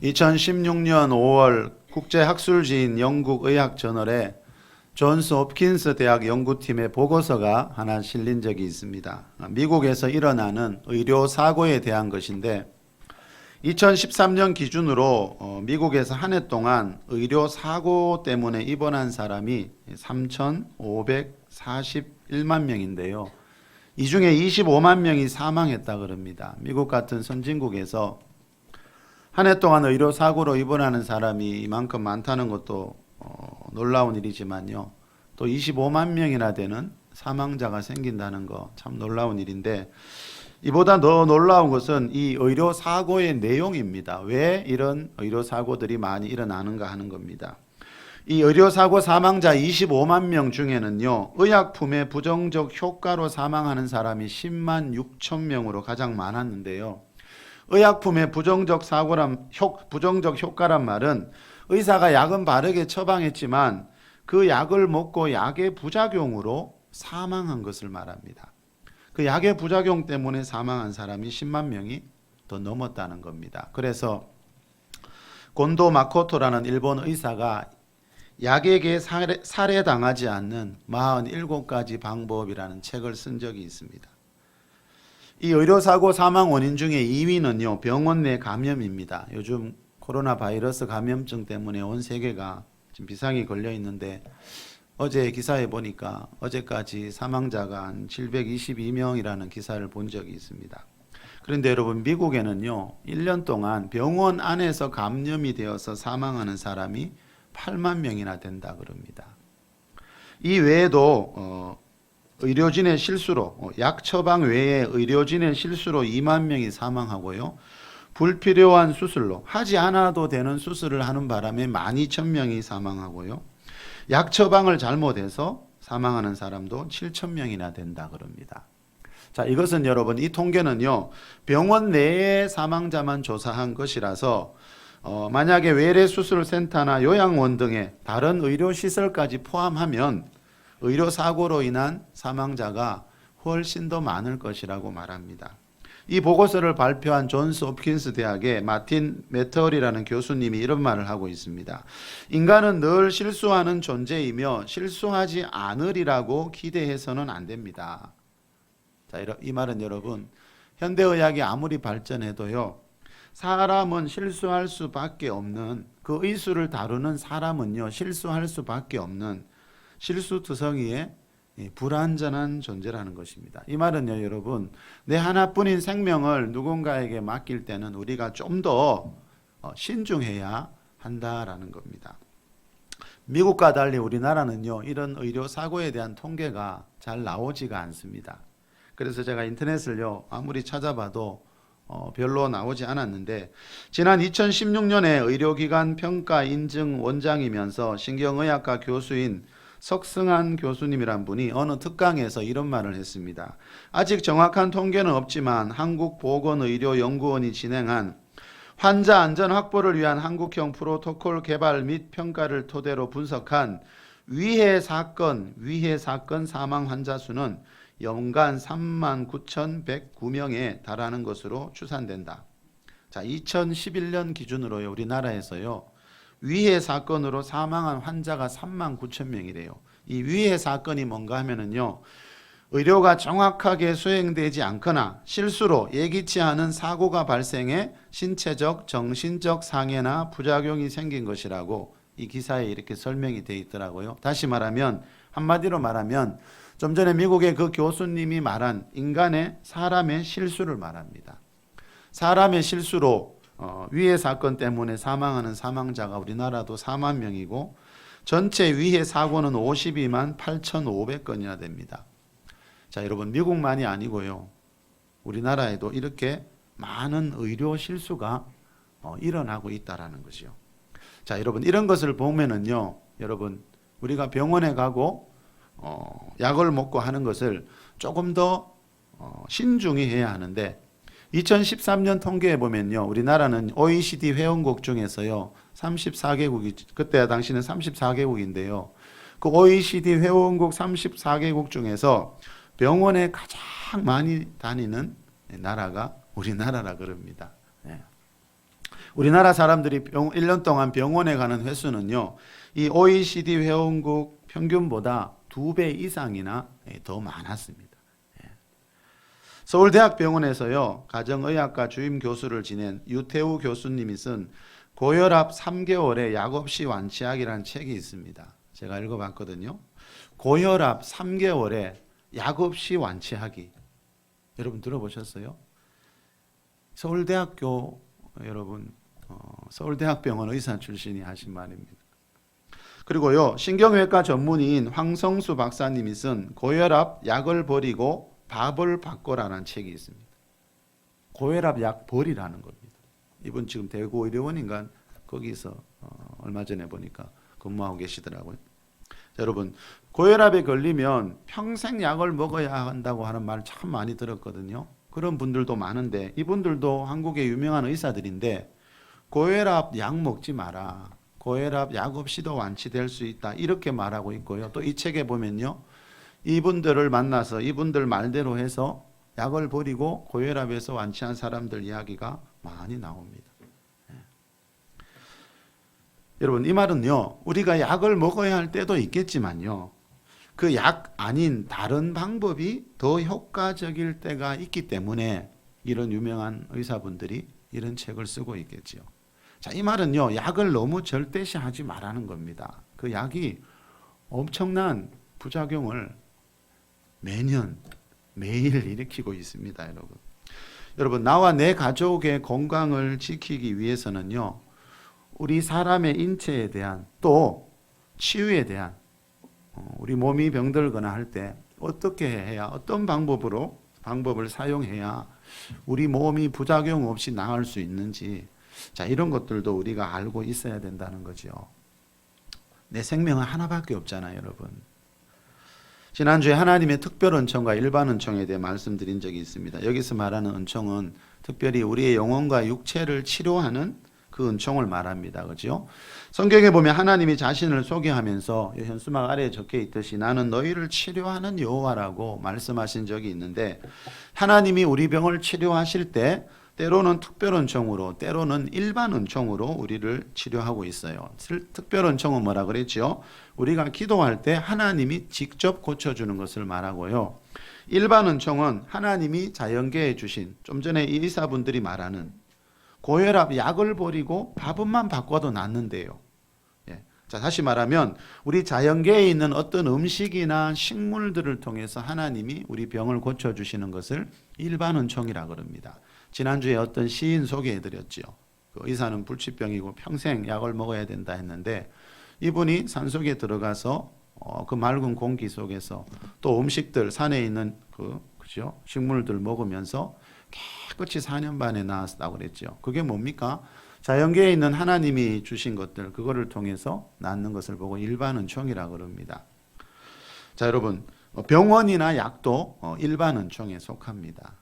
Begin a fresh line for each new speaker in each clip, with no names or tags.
2016년 5월 국제학술지인 영국 의학저널에 존스 홉킨스 대학 연구팀의 보고서가 하나 실린 적이 있습니다. 미국에서 일어나는 의료 사고에 대한 것인데 2013년 기준으로 미국에서 한 해 동안 의료 사고 때문에 입원한 사람이 3,541만 명인데요. 이 중에 25만 명이 사망했다 그럽니다. 미국 같은 선진국에서 한 해 동안 의료 사고로 입원하는 사람이 이만큼 많다는 것도 놀라운 일이지만요. 또 25만 명이나 되는 사망자가 생긴다는 거 참 놀라운 일인데, 이보다 더 놀라운 것은 이 의료 사고의 내용입니다. 왜 이런 의료 사고들이 많이 일어나는가 하는 겁니다. 이 의료 사고 사망자 25만 명 중에는요, 의약품의 부정적 효과로 사망하는 사람이 10만 6천 명으로 가장 많았는데요. 의약품의 부정적 효과란 말은 의사가 약은 바르게 처방했지만 그 약을 먹고 약의 부작용으로 사망한 것을 말합니다. 그 약의 부작용 때문에 사망한 사람이 10만 명이 더 넘었다는 겁니다. 그래서 곤도 마코토라는 일본 의사가 약에게 살해당하지 않는 47가지 방법이라는 책을 쓴 적이 있습니다. 이 의료사고 사망 원인 중에 2위는요, 병원 내 감염입니다. 요즘 코로나 바이러스 감염증 때문에 온 세계가 지금 비상이 걸려 있는데, 어제 기사에 보니까 어제까지 사망자가 한 722명이라는 기사를 본 적이 있습니다. 그런데 여러분, 미국에는요, 1년 동안 병원 안에서 감염이 되어서 사망하는 사람이 8만 명이나 된다 그럽니다. 이 외에도 의료진의 실수로, 약 처방 외에 의료진의 실수로 2만 명이 사망하고요. 불필요한 수술로, 하지 않아도 되는 수술을 하는 바람에 12,000명이 사망하고요. 약 처방을 잘못해서 사망하는 사람도 7,000명이나 된다 그럽니다. 자, 이것은 여러분, 이 통계는요, 병원 내의 사망자만 조사한 것이라서 만약에 외래수술센터나 요양원 등의 다른 의료시설까지 포함하면 의료사고로 인한 사망자가 훨씬 더 많을 것이라고 말합니다. 이 보고서를 발표한 존스 홉킨스 대학의 마틴 메터리라는 교수님이 이런 말을 하고 있습니다. 인간은 늘 실수하는 존재이며 실수하지 않으리라고 기대해서는 안 됩니다. 자, 이 말은 여러분, 현대의학이 아무리 발전해도요, 사람은 실수할 수밖에 없는, 그 의술을 다루는 사람은요, 실수할 수밖에 없는 실수투성이의 불완전한 존재라는 것입니다. 이 말은요, 여러분, 내 하나뿐인 생명을 누군가에게 맡길 때는 우리가 좀 더 신중해야 한다라는 겁니다. 미국과 달리 우리나라는요, 이런 의료 사고에 대한 통계가 잘 나오지가 않습니다. 그래서 제가 인터넷을요, 아무리 찾아봐도 별로 나오지 않았는데, 지난 2016년에 의료기관 평가 인증 원장이면서 신경의학과 교수인 석승한 교수님이란 분이 어느 특강에서 이런 말을 했습니다. 아직 정확한 통계는 없지만 한국보건의료연구원이 진행한 환자 안전 확보를 위한 한국형 프로토콜 개발 및 평가를 토대로 분석한 위해 사건 사망 환자 수는 연간 39,109명에 달하는 것으로 추산된다. 자, 2011년 기준으로요, 우리나라에서요, 위해 사건으로 사망한 환자가 39,000명이래요. 이 위해 사건이 뭔가 하면은요, 의료가 정확하게 수행되지 않거나 실수로 예기치 않은 사고가 발생해 신체적, 정신적 상해나 부작용이 생긴 것이라고 이 기사에 이렇게 설명이 되어 있더라고요. 다시 말하면, 한마디로 말하면 좀 전에 미국의 그 교수님이 말한 사람의 실수를 말합니다. 사람의 실수로 위해 사건 때문에 사망하는 사망자가 우리나라도 4만 명이고 전체 위해 사고는 52만 8,500건이나 됩니다. 자, 여러분, 미국만이 아니고요, 우리나라에도 이렇게 많은 의료 실수가 일어나고 있다라는 것이요. 자, 여러분, 이런 것을 보면은요, 여러분, 우리가 병원에 가고 약을 먹고 하는 것을 조금 더 신중히 해야 하는데, 2013년 통계에 보면요, 우리나라는 OECD 회원국 중에서요, 34개국이, 그때 당시는 34개국인데요, 그 OECD 회원국 34개국 중에서 병원에 가장 많이 다니는 나라가 우리나라라 그럽니다. 우리나라 사람들이 1년 동안 병원에 가는 횟수는요, 이 OECD 회원국 평균보다 2배 이상이나 더 많았습니다. 서울대학병원에서요, 가정의학과 주임 교수를 지낸 유태우 교수님이 쓴 고혈압 3개월의 약 없이 완치하기라는 책이 있습니다. 제가 읽어봤거든요. 고혈압 3개월에 약 없이 완치하기. 여러분 들어보셨어요? 서울대학교 여러분 서울대학병원 의사 출신이 하신 말입니다. 그리고요, 신경외과 전문의인 황성수 박사님이 쓴 고혈압 약을 버리고 밥을 바꿔라는 책이 있습니다. 고혈압 약 버리라는 겁니다. 이분 지금 대구 의료원인가 거기서 얼마 전에 보니까 근무하고 계시더라고요. 여러분, 고혈압에 걸리면 평생 약을 먹어야 한다고 하는 말 참 많이 들었거든요. 그런 분들도 많은데 이분들도 한국의 유명한 의사들인데 고혈압 약 먹지 마라. 고혈압 약 없이도 완치될 수 있다. 이렇게 말하고 있고요. 또 이 책에 보면요, 이분들을 만나서 이분들 말대로 해서 약을 버리고 고혈압에서 완치한 사람들 이야기가 많이 나옵니다. 여러분, 이 말은요, 우리가 약을 먹어야 할 때도 있겠지만요, 그 약 아닌 다른 방법이 더 효과적일 때가 있기 때문에 이런 유명한 의사분들이 이런 책을 쓰고 있겠지요. 자, 이 말은요, 약을 너무 절대시하지 말라는 겁니다. 그 약이 엄청난 부작용을 매년 매일 일으키고 있습니다, 여러분. 여러분, 나와 내 가족의 건강을 지키기 위해서는요, 우리 사람의 인체에 대한 또 치유에 대한 우리 몸이 병들거나 할 때 어떻게 해야, 어떤 방법을 사용해야 우리 몸이 부작용 없이 나을 수 있는지, 자, 이런 것들도 우리가 알고 있어야 된다는 거죠. 내 생명은 하나밖에 없잖아요, 여러분. 지난주에 하나님의 특별 은총과 일반 은총에 대해 말씀드린 적이 있습니다. 여기서 말하는 은총은 특별히 우리의 영혼과 육체를 치료하는 그 은총을 말합니다. 그죠? 성경에 보면 하나님이 자신을 소개하면서 현수막 아래에 적혀 있듯이 나는 너희를 치료하는 여호와라고 말씀하신 적이 있는데, 하나님이 우리 병을 치료하실 때 때로는 특별 은총으로, 때로는 일반 은총으로 우리를 치료하고 있어요. 특별 은총은 뭐라 그랬죠? 우리가 기도할 때 하나님이 직접 고쳐주는 것을 말하고요. 일반 은총은 하나님이 자연계해 주신, 좀 전에 이 의사분들이 말하는 고혈압 약을 버리고 밥은만 바꿔도 낫는데요. 자, 다시 말하면 우리 자연계에 있는 어떤 음식이나 식물들을 통해서 하나님이 우리 병을 고쳐주시는 것을 일반 은총이라고 그럽니다. 지난주에 어떤 시인 소개해드렸죠. 그 의사는 불치병이고 평생 약을 먹어야 된다 했는데, 이분이 산속에 들어가서 그 맑은 공기 속에서 또 음식들, 산에 있는 그죠? 식물들 먹으면서 깨끗이 4년 만에 나았다고 그랬죠. 그게 뭡니까? 자연계에 있는 하나님이 주신 것들, 그거를 통해서 낫는 것을 보고 일반 은총이라고 그럽니다. 자, 여러분, 병원이나 약도 일반 은총에 속합니다.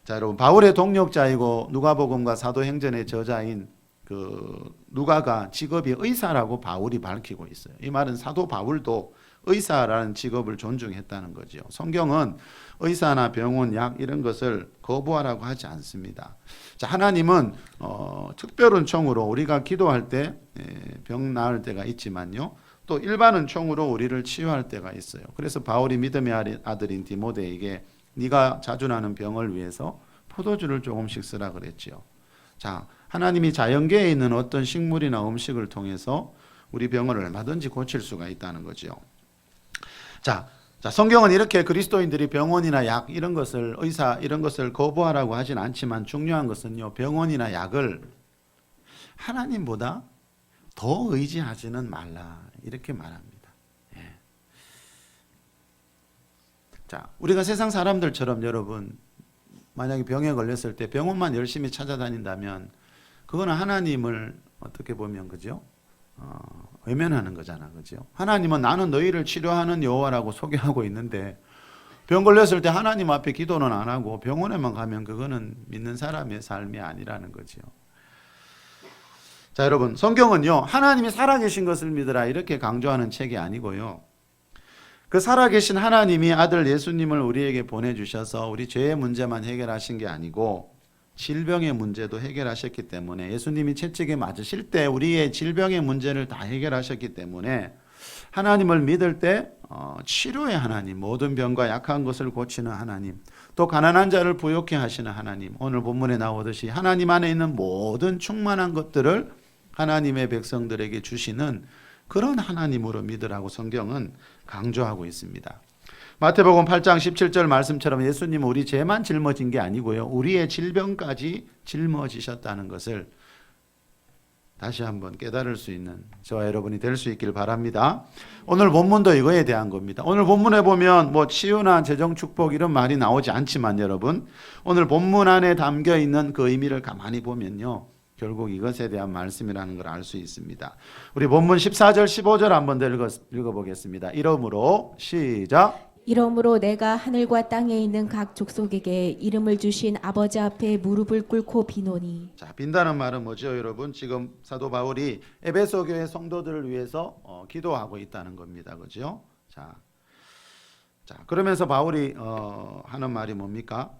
자, 여러분, 바울의 동력자이고 누가복음과 사도행전의 저자인 그 누가가 직업이 의사라고 바울이 밝히고 있어요. 이 말은 사도 바울도 의사라는 직업을 존중했다는 거죠. 성경은 의사나 병원, 약 이런 것을 거부하라고 하지 않습니다. 자, 하나님은 특별 은총으로 우리가 기도할 때 병 나을 때가 있지만요, 또 일반 은총으로 우리를 치유할 때가 있어요. 그래서 바울이 믿음의 아들인 디모데에게 네가 자주 나는 병을 위해서 포도주를 조금씩 쓰라 그랬죠. 자, 하나님이 자연계에 있는 어떤 식물이나 음식을 통해서 우리 병을 얼마든지 고칠 수가 있다는 거죠. 자, 성경은 이렇게 그리스도인들이 병원이나 약 이런 것을, 의사 이런 것을 거부하라고 하진 않지만 중요한 것은요, 병원이나 약을 하나님보다 더 의지하지는 말라, 이렇게 말합니다. 예. 자, 우리가 세상 사람들처럼 여러분, 만약에 병에 걸렸을 때 병원만 열심히 찾아다닌다면 그거는 하나님을 어떻게 보면, 그죠? 외면하는 거잖아, 그죠? 하나님은 나는 너희를 치료하는 여호와라고 소개하고 있는데, 병 걸렸을 때 하나님 앞에 기도는 안 하고 병원에만 가면 그거는 믿는 사람의 삶이 아니라는 거죠. 자, 여러분, 성경은요, 하나님이 살아계신 것을 믿으라 이렇게 강조하는 책이 아니고요, 그 살아계신 하나님이 아들 예수님을 우리에게 보내주셔서 우리 죄의 문제만 해결하신 게 아니고 질병의 문제도 해결하셨기 때문에 예수님이 채찍에 맞으실 때 우리의 질병의 문제를 다 해결하셨기 때문에 하나님을 믿을 때 치료의 하나님, 모든 병과 약한 것을 고치는 하나님, 또 가난한 자를 부욕해 하시는 하나님, 오늘 본문에 나오듯이 하나님 안에 있는 모든 충만한 것들을 하나님의 백성들에게 주시는 그런 하나님으로 믿으라고 성경은 강조하고 있습니다. 마태복음 8장 17절 말씀처럼 예수님은 우리 죄만 짊어진 게 아니고요, 우리의 질병까지 짊어지셨다는 것을 다시 한번 깨달을 수 있는 저와 여러분이 될 수 있길 바랍니다. 오늘 본문도 이거에 대한 겁니다. 오늘 본문에 보면 뭐 치유나 재정 축복 이런 말이 나오지 않지만 여러분, 오늘 본문 안에 담겨 있는 그 의미를 가만히 보면요, 결국 이것에 대한 말씀이라는 걸 알 수 있습니다. 우리 본문 14절 15절 한번 읽어보겠습니다. 이러므로 시작.
이러므로 내가 하늘과 땅에 있는 각 족속에게 이름을 주신 아버지 앞에 무릎을 꿇고 비노니.
자, 빈다는 말은 뭐죠, 여러분? 지금 사도 바울이 에베소 교회 성도들을 위해서 기도하고 있다는 겁니다. 그죠? 자, 그러면서 바울이 하는 말이 뭡니까?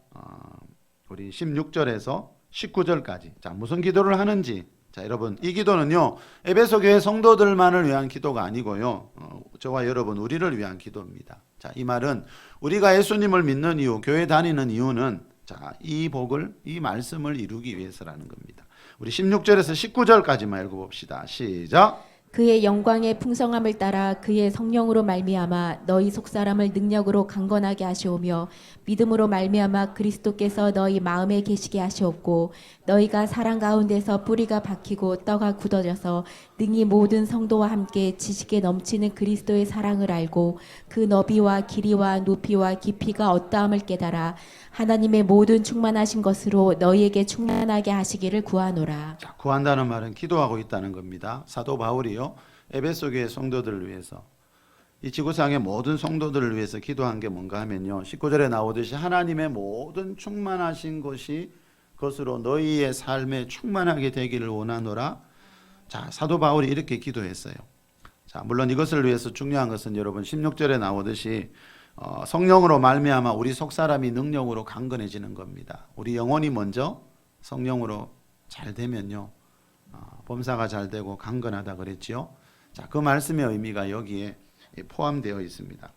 우리 16절에서 19절까지. 자, 무슨 기도를 하는지. 자, 여러분, 이 기도는요, 에베소 교회 성도들만을 위한 기도가 아니고요, 저와 여러분 우리를 위한 기도입니다. 자, 이 말은 우리가 예수님을 믿는 이유, 교회 다니는 이유는 자, 이 복을, 이 말씀을 이루기 위해서라는 겁니다. 우리 16절에서 19절까지만 읽어봅시다. 시작.
그의 영광의 풍성함을 따라 그의 성령으로 말미암아 너희 속사람을 능력으로 강건하게 하시오며 믿음으로 말미암아 그리스도께서 너희 마음에 계시게 하시옵고 너희가 사랑 가운데서 뿌리가 박히고 떡가 굳어져서 능히 모든 성도와 함께 지식에 넘치는 그리스도의 사랑을 알고 그 너비와 길이와 높이와 깊이가 어떠함을 깨달아 하나님의 모든 충만하신 것으로 너희에게 충만하게 하시기를 구하노라.
자, 구한다는 말은 기도하고 있다는 겁니다. 사도 바울이요, 에베소 교회 성도들을 위해서, 이 지구상의 모든 성도들을 위해서 기도한 게 뭔가 하면요, 19절에 나오듯이 하나님의 모든 충만하신 것으로 너희의 삶에 충만하게 되기를 원하노라. 자, 사도 바울이 이렇게 기도했어요. 자, 물론 이것을 위해서 중요한 것은 여러분 16절에 나오듯이 성령으로 말미암아 우리 속사람이 능력으로 강건해지는 겁니다. 우리 영혼이 먼저 성령으로 잘 되면요, 범사가 잘 되고 강건하다 그랬지요. 자, 그 말씀의 의미가 여기에 포함되어 있습니다.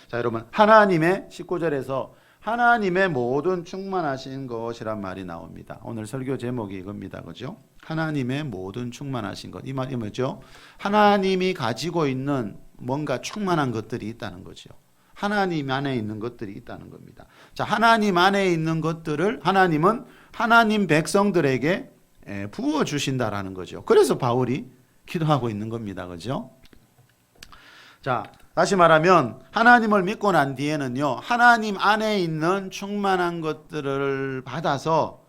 자, 여러분, 하나님의 19절에서 하나님의 모든 충만하신 것이란 말이 나옵니다. 오늘 설교 제목이 이겁니다. 그죠? 하나님의 모든 충만하신 것. 이 말이 뭐죠? 하나님이 가지고 있는 뭔가 충만한 것들이 있다는 거죠. 하나님 안에 있는 것들이 있다는 겁니다. 자, 하나님 안에 있는 것들을 하나님은 하나님 백성들에게 부어 주신다라는 거죠. 그래서 바울이 기도하고 있는 겁니다. 그죠? 자, 다시 말하면 하나님을 믿고 난 뒤에는요, 하나님 안에 있는 충만한 것들을 받아서,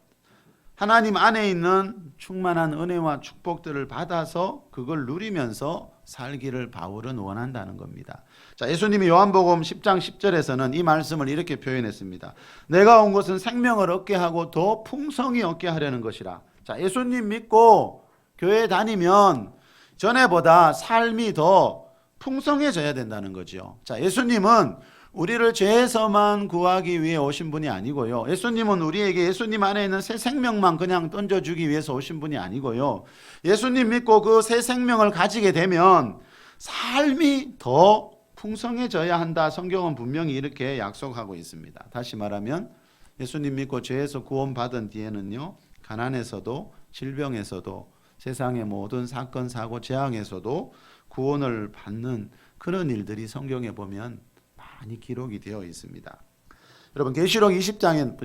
하나님 안에 있는 충만한 은혜와 축복들을 받아서 그걸 누리면서 살기를 바울은 원한다는 겁니다. 자, 예수님이 요한복음 10장 10절에서는 이 말씀을 이렇게 표현했습니다. 내가 온 것은 생명을 얻게 하고 더 풍성히 얻게 하려는 것이라. 자, 예수님 믿고 교회 다니면 전에보다 삶이 더 풍성해져야 된다는 거죠. 자, 예수님은 우리를 죄에서만 구하기 위해 오신 분이 아니고요, 예수님은 우리에게 예수님 안에 있는 새 생명만 그냥 던져주기 위해서 오신 분이 아니고요, 예수님 믿고 그 새 생명을 가지게 되면 삶이 더 풍성해져야 한다. 성경은 분명히 이렇게 약속하고 있습니다. 다시 말하면 예수님 믿고 죄에서 구원받은 뒤에는요, 가난에서도 질병에서도 세상의 모든 사건 사고 재앙에서도 구원을 받는 그런 일들이 성경에 보면 많이 기록이 되어 있습니다. 여러분, 계시록 20장의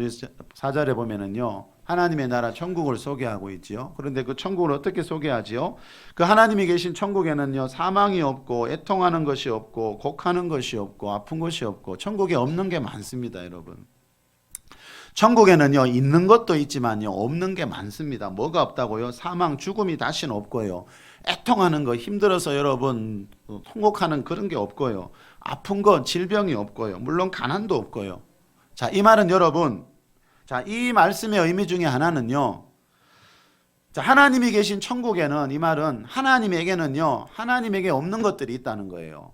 4절에 보면은요, 하나님의 나라 천국을 소개하고 있지요. 그런데 그 천국을 어떻게 소개하지요? 그 하나님이 계신 천국에는요, 사망이 없고 애통하는 것이 없고 곡하는 것이 없고 아픈 것이 없고, 천국에 없는 게 많습니다. 여러분, 천국에는요, 있는 것도 있지만요, 없는 게 많습니다. 뭐가 없다고요? 사망, 죽음이 다시는 없고요, 애통하는 거, 힘들어서 여러분 통곡하는 그런 게 없고요, 아픈 거, 질병이 없고요, 물론 가난도 없고요. 자, 이 말은 여러분, 자, 이 말씀의 의미 중에 하나는요, 자, 하나님이 계신 천국에는, 이 말은 하나님에게는요, 하나님에게 없는 것들이 있다는 거예요.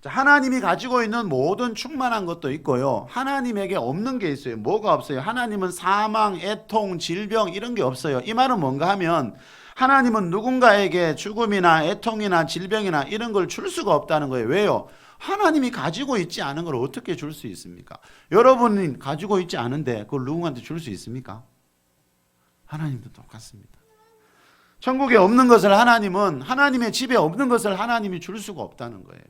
자, 하나님이 가지고 있는 모든 충만한 것도 있고요. 하나님에게 없는 게 있어요. 뭐가 없어요? 하나님은 사망, 애통, 질병 이런 게 없어요. 이 말은 뭔가 하면 하나님은 누군가에게 죽음이나 애통이나 질병이나 이런 걸 줄 수가 없다는 거예요. 왜요? 하나님이 가지고 있지 않은 걸 어떻게 줄 수 있습니까? 여러분이 가지고 있지 않은데 그걸 누군가한테 줄 수 있습니까? 하나님도 똑같습니다. 천국에 없는 것을 하나님은, 하나님의 집에 없는 것을 하나님이 줄 수가 없다는 거예요.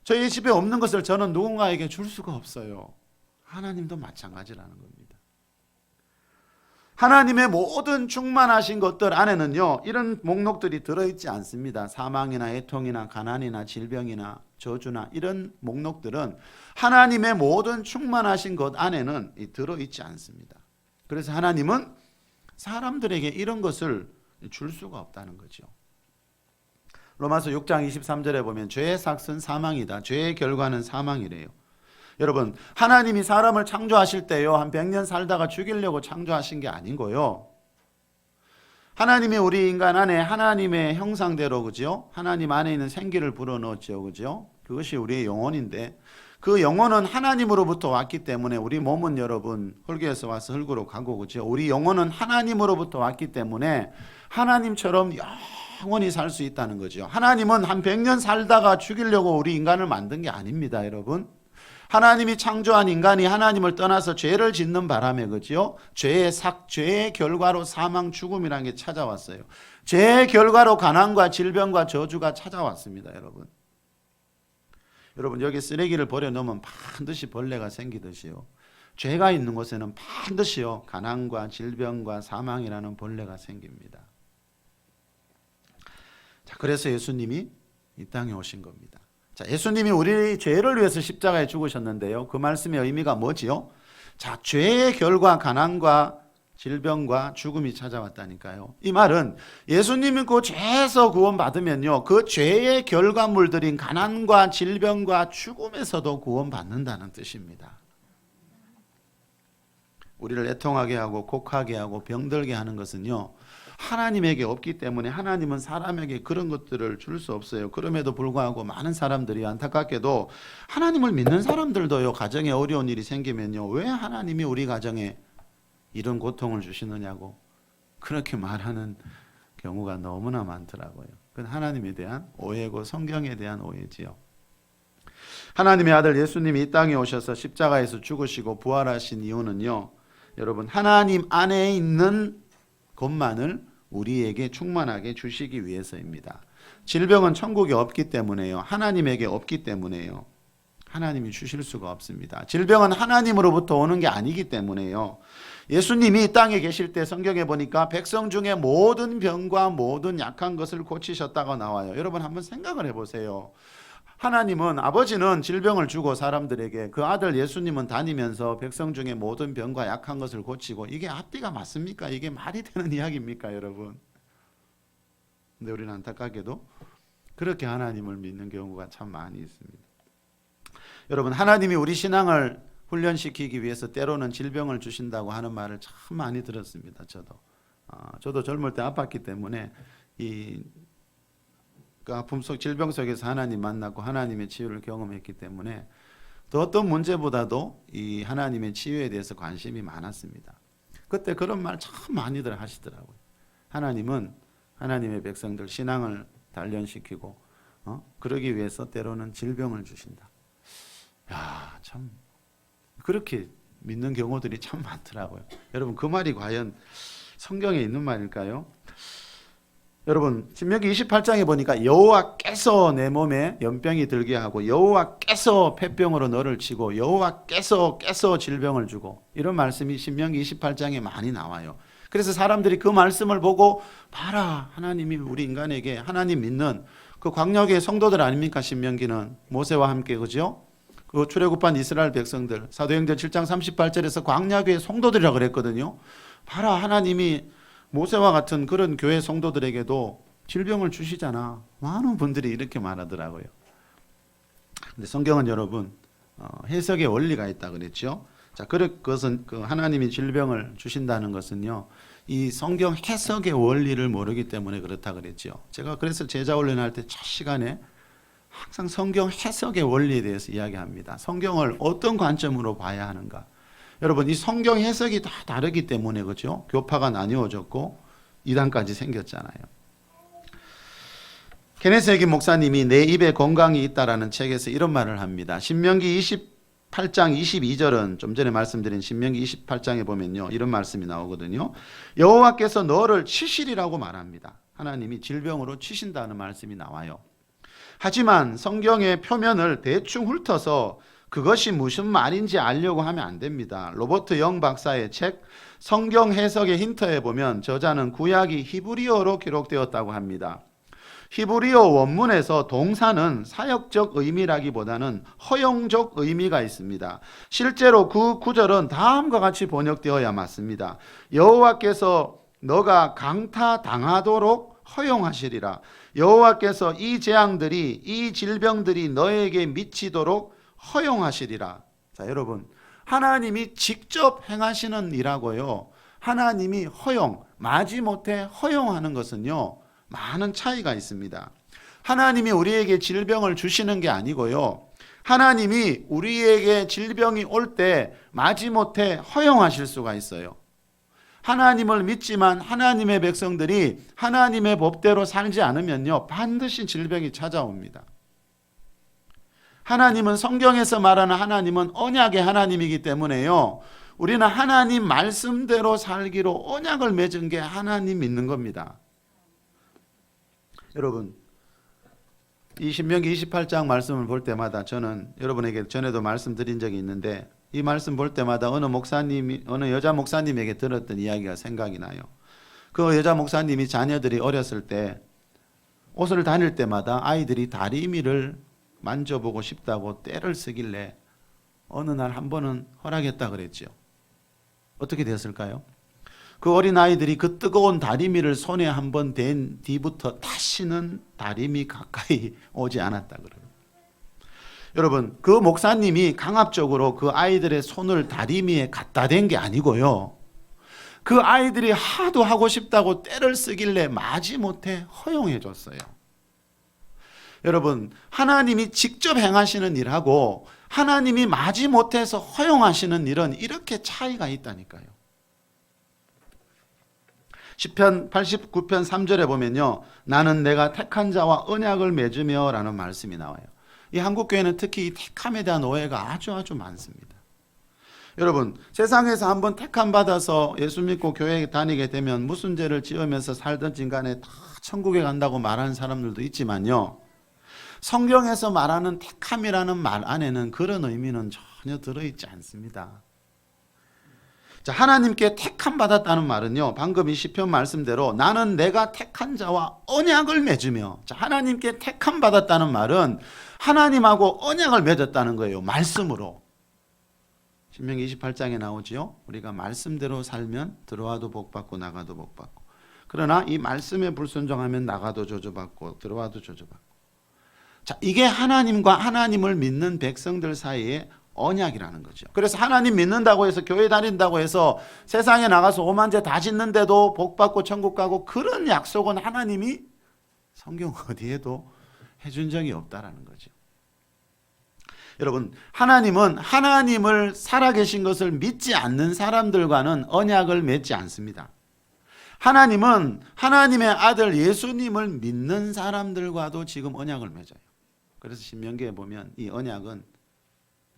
저희 집에 없는 것을 저는 누군가에게 줄 수가 없어요. 하나님도 마찬가지라는 겁니다. 하나님의 모든 충만하신 것들 안에는요, 이런 목록들이 들어있지 않습니다. 사망이나 애통이나 가난이나 질병이나 저주나 이런 목록들은 하나님의 모든 충만하신 것 안에는 들어있지 않습니다. 그래서 하나님은 사람들에게 이런 것을 줄 수가 없다는 거죠. 로마서 6장 23절에 보면 죄의 삭은 사망이다. 죄의 결과는 사망이래요. 여러분, 하나님이 사람을 창조하실 때요, 한 100년 살다가 죽이려고 창조하신 게 아닌 거요. 하나님이 우리 인간 안에 하나님의 형상대로, 그죠? 하나님 안에 있는 생기를 불어넣었죠, 그죠? 그것이 우리의 영혼인데, 그 영혼은 하나님으로부터 왔기 때문에 우리 몸은 여러분 흙에서 와서 흙으로 가고, 그죠? 우리 영혼은 하나님으로부터 왔기 때문에 하나님처럼 영원히 살 수 있다는 거죠. 하나님은 한 100년 살다가 죽이려고 우리 인간을 만든 게 아닙니다, 여러분. 하나님이 창조한 인간이 하나님을 떠나서 죄를 짓는 바람에, 그죠? 죄의 결과로 사망, 죽음이라는 게 찾아왔어요. 죄의 결과로 가난과 질병과 저주가 찾아왔습니다, 여러분. 여러분, 여기 쓰레기를 버려놓으면 반드시 벌레가 생기듯이요, 죄가 있는 곳에는 반드시요, 가난과 질병과 사망이라는 벌레가 생깁니다. 자, 그래서 예수님이 이 땅에 오신 겁니다. 자, 예수님이 우리 죄를 위해서 십자가에 죽으셨는데요, 그 말씀의 의미가 뭐지요? 자, 죄의 결과 가난과 질병과 죽음이 찾아왔다니까요. 이 말은 예수님이 그 죄에서 구원받으면요, 그 죄의 결과물들인 가난과 질병과 죽음에서도 구원받는다는 뜻입니다. 우리를 애통하게 하고 곡하게 하고 병들게 하는 것은요, 하나님에게 없기 때문에 하나님은 사람에게 그런 것들을 줄 수 없어요. 그럼에도 불구하고 많은 사람들이 안타깝게도 하나님을 믿는 사람들도요, 가정에 어려운 일이 생기면요, 왜 하나님이 우리 가정에 이런 고통을 주시느냐고 그렇게 말하는 경우가 너무나 많더라고요. 그건 하나님에 대한 오해고 성경에 대한 오해지요. 하나님의 아들 예수님이 이 땅에 오셔서 십자가에서 죽으시고 부활하신 이유는요, 여러분, 하나님 안에 있는 것만을 우리에게 충만하게 주시기 위해서입니다. 질병은 천국에 없기 때문에요. 하나님에게 없기 때문에요. 하나님이 주실 수가 없습니다. 질병은 하나님으로부터 오는 게 아니기 때문에요. 예수님이 이 땅에 계실 때 성경에 보니까 백성 중에 모든 병과 모든 약한 것을 고치셨다고 나와요. 여러분 한번 생각을 해보세요. 하나님은, 아버지는 질병을 주고 사람들에게, 그 아들 예수님은 다니면서 백성 중에 모든 병과 약한 것을 고치고, 이게 앞뒤가 맞습니까? 이게 말이 되는 이야기입니까, 여러분? 근데 우리는 안타깝게도 그렇게 하나님을 믿는 경우가 참 많이 있습니다. 여러분, 하나님이 우리 신앙을 훈련시키기 위해서 때로는 질병을 주신다고 하는 말을 참 많이 들었습니다. 저도 젊을 때 아팠기 때문에 그 아픔 속, 질병 속에서 하나님 만났고 하나님의 치유를 경험했기 때문에 더 어떤 문제보다도 이 하나님의 치유에 대해서 관심이 많았습니다. 그때 그런 말 참 많이들 하시더라고요. 하나님은 하나님의 백성들 신앙을 단련시키고 그러기 위해서 때로는 질병을 주신다. 야, 참 그렇게 믿는 경우들이 참 많더라고요. 여러분, 그 말이 과연 성경에 있는 말일까요? 여러분, 신명기 28장에 보니까 여호와께서 내 몸에 연병이 들게 하고 여호와께서 폐병으로 너를 치고 여호와께서 질병을 주고, 이런 말씀이 신명기 28장에 많이 나와요. 그래서 사람들이 그 말씀을 보고, 봐라, 하나님이 우리 인간에게, 하나님 믿는 그 광야의 성도들 아닙니까? 신명기는 모세와 함께, 그죠? 그 출애굽한 이스라엘 백성들, 사도행전 7장 38절에서 광야교회 성도들이라고 그랬거든요. 봐라, 하나님이 모세와 같은 그런 교회 성도들에게도 질병을 주시잖아. 많은 분들이 이렇게 말하더라고요. 근데 성경은 여러분 해석의 원리가 있다 그랬죠. 자, 그것은 그 하나님이 질병을 주신다는 것은요, 이 성경 해석의 원리를 모르기 때문에 그렇다 그랬죠. 제가 그래서 제자 훈련할 때 첫 시간에 항상 성경 해석의 원리에 대해서 이야기합니다. 성경을 어떤 관점으로 봐야 하는가. 여러분, 이 성경 해석이 다 다르기 때문에 그렇죠? 교파가 나뉘어졌고 이단까지 생겼잖아요. 케네스 해긴 목사님이 내 입에 건강이 있다라는 책에서 이런 말을 합니다. 신명기 28장 22절은 좀 전에 말씀드린 신명기 28장에 보면요, 이런 말씀이 나오거든요. 여호와께서 너를 치시리라고 말합니다. 하나님이 질병으로 치신다는 말씀이 나와요. 하지만 성경의 표면을 대충 훑어서 그것이 무슨 말인지 알려고 하면 안 됩니다. 로버트 영 박사의 책 성경 해석의 힌트에 보면 저자는 구약이 히브리어로 기록되었다고 합니다. 히브리어 원문에서 동사는 사역적 의미라기보다는 허용적 의미가 있습니다. 실제로 그 구절은 다음과 같이 번역되어야 맞습니다. 여호와께서 너가 강타당하도록 허용하시리라. 여호와께서 이 재앙들이, 이 질병들이 너에게 미치도록 허용하시리라. 자, 여러분, 하나님이 직접 행하시는 일하고요, 하나님이 허용, 마지못해 허용하는 것은요, 많은 차이가 있습니다. 하나님이 우리에게 질병을 주시는 게 아니고요, 하나님이 우리에게 질병이 올 때 마지못해 허용하실 수가 있어요. 하나님을 믿지만 하나님의 백성들이 하나님의 법대로 살지 않으면요, 반드시 질병이 찾아옵니다. 하나님은, 성경에서 말하는 하나님은 언약의 하나님이기 때문에요, 우리는 하나님 말씀대로 살기로 언약을 맺은 게 하나님 믿는 겁니다. 여러분, 이 신명기 28장 말씀을 볼 때마다 저는 여러분에게 전에도 말씀드린 적이 있는데, 이 말씀 볼 때마다 어느 여자 목사님에게 들었던 이야기가 생각이 나요. 그 여자 목사님이 자녀들이 어렸을 때 옷을 다닐 때마다 아이들이 다리미를 만져보고 싶다고 떼를 쓰길래 어느 날 한 번은 허락했다 그랬죠. 어떻게 되었을까요? 그 어린아이들이 그 뜨거운 다리미를 손에 한 번 댄 뒤부터 다시는 다리미 가까이 오지 않았다 그래요. 여러분, 그 목사님이 강압적으로 그 아이들의 손을 다리미에 갖다 댄 게 아니고요, 그 아이들이 하도 하고 싶다고 떼를 쓰길래 마지못해 허용해 줬어요. 여러분, 하나님이 직접 행하시는 일하고 하나님이 마지못해서 허용하시는 일은 이렇게 차이가 있다니까요. 시편 89편 3절에 보면요, 나는 내가 택한 자와 언약을 맺으며 라는 말씀이 나와요. 이 한국교회는 특히 이 택함에 대한 오해가 아주 많습니다. 여러분, 세상에서 한번 택함 받아서 예수 믿고 교회에 다니게 되면 무슨 죄를 지으면서 살든지 간에 다 천국에 간다고 말하는 사람들도 있지만요, 성경에서 말하는 택함이라는 말 안에는 그런 의미는 전혀 들어있지 않습니다. 자, 하나님께 택함 받았다는 말은요, 방금 이 시편 말씀대로 나는 내가 택한 자와 언약을 맺으며, 자, 하나님께 택함 받았다는 말은 하나님하고 언약을 맺었다는 거예요. 말씀으로. 신명기 28장에 나오지요. 우리가 말씀대로 살면 들어와도 복받고 나가도 복받고, 그러나 이 말씀에 불순종하면 나가도 저주받고 들어와도 저주받고. 자, 이게 하나님과 하나님을 믿는 백성들 사이에 언약이라는 거죠. 그래서 하나님 믿는다고 해서, 교회 다닌다고 해서 세상에 나가서 오만죄 다 짓는데도 복받고 천국 가고, 그런 약속은 하나님이 성경 어디에도 해준 적이 없다라는 거죠. 여러분, 하나님은 하나님을 살아계신 것을 믿지 않는 사람들과는 언약을 맺지 않습니다. 하나님은 하나님의 아들 예수님을 믿는 사람들과도 지금 언약을 맺어요. 그래서 신명기에 보면 이 언약은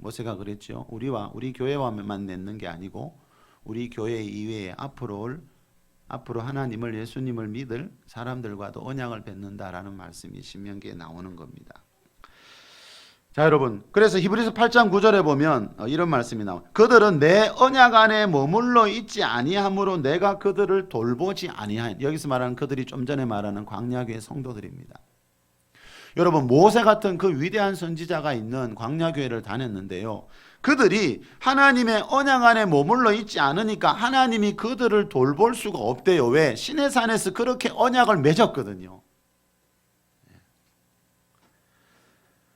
모세가 그랬죠. 우리 교회와만 맺는 게 아니고 우리 교회 이외에 앞으로 하나님을, 예수님을 믿을 사람들과도 언약을 맺는다라는 말씀이 신명기에 나오는 겁니다. 자, 여러분, 그래서 히브리서 8장 9절에 보면 이런 말씀이 나와요. 그들은 내 언약 안에 머물러 있지 아니하므로 내가 그들을 돌보지 아니하니. 여기서 말하는 그들이 좀 전에 말하는 광야교회 성도들입니다. 여러분, 모세 같은 그 위대한 선지자가 있는 광야교회를 다녔는데요, 그들이 하나님의 언약 안에 머물러 있지 않으니까 하나님이 그들을 돌볼 수가 없대요. 왜? 시내산에서 그렇게 언약을 맺었거든요.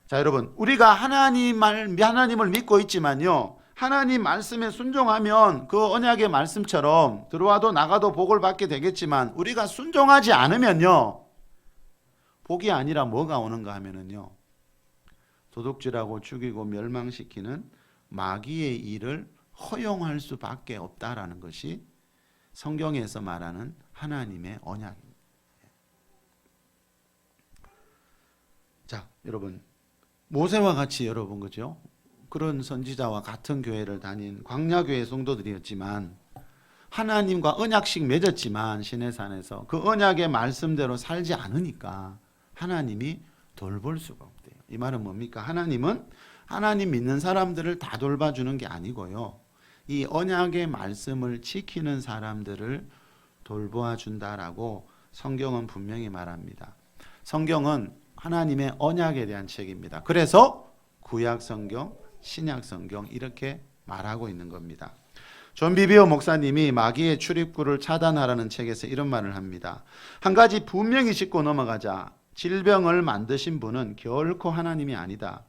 자, 여러분, 우리가 하나님을 믿고 있지만요, 하나님 말씀에 순종하면 그 언약의 말씀처럼 들어와도 나가도 복을 받게 되겠지만, 우리가 순종하지 않으면요, 복이 아니라 뭐가 오는가 하면은요, 도둑질하고 죽이고 멸망시키는 마귀의 일을 허용할 수밖에 없다라는 것이 성경에서 말하는 하나님의 언약입니다. 자, 여러분, 모세와 같이 여러분 그죠? 그런 선지자와 같은 교회를 다닌 광야교회 성도들이었지만 하나님과 언약식 맺었지만 시내산에서 그 언약의 말씀대로 살지 않으니까 하나님이 돌볼 수가 없대요. 이 말은 뭡니까? 하나님은 하나님 믿는 사람들을 다 돌봐주는 게 아니고요. 이 언약의 말씀을 지키는 사람들을 돌보아 준다라고 성경은 분명히 말합니다. 성경은 하나님의 언약에 대한 책입니다. 그래서 구약 성경, 신약 성경 이렇게 말하고 있는 겁니다. 존 비비오 목사님이 마귀의 출입구를 차단하라는 책에서 이런 말을 합니다. 한 가지 분명히 짚고 넘어가자. 질병을 만드신 분은 결코 하나님이 아니다.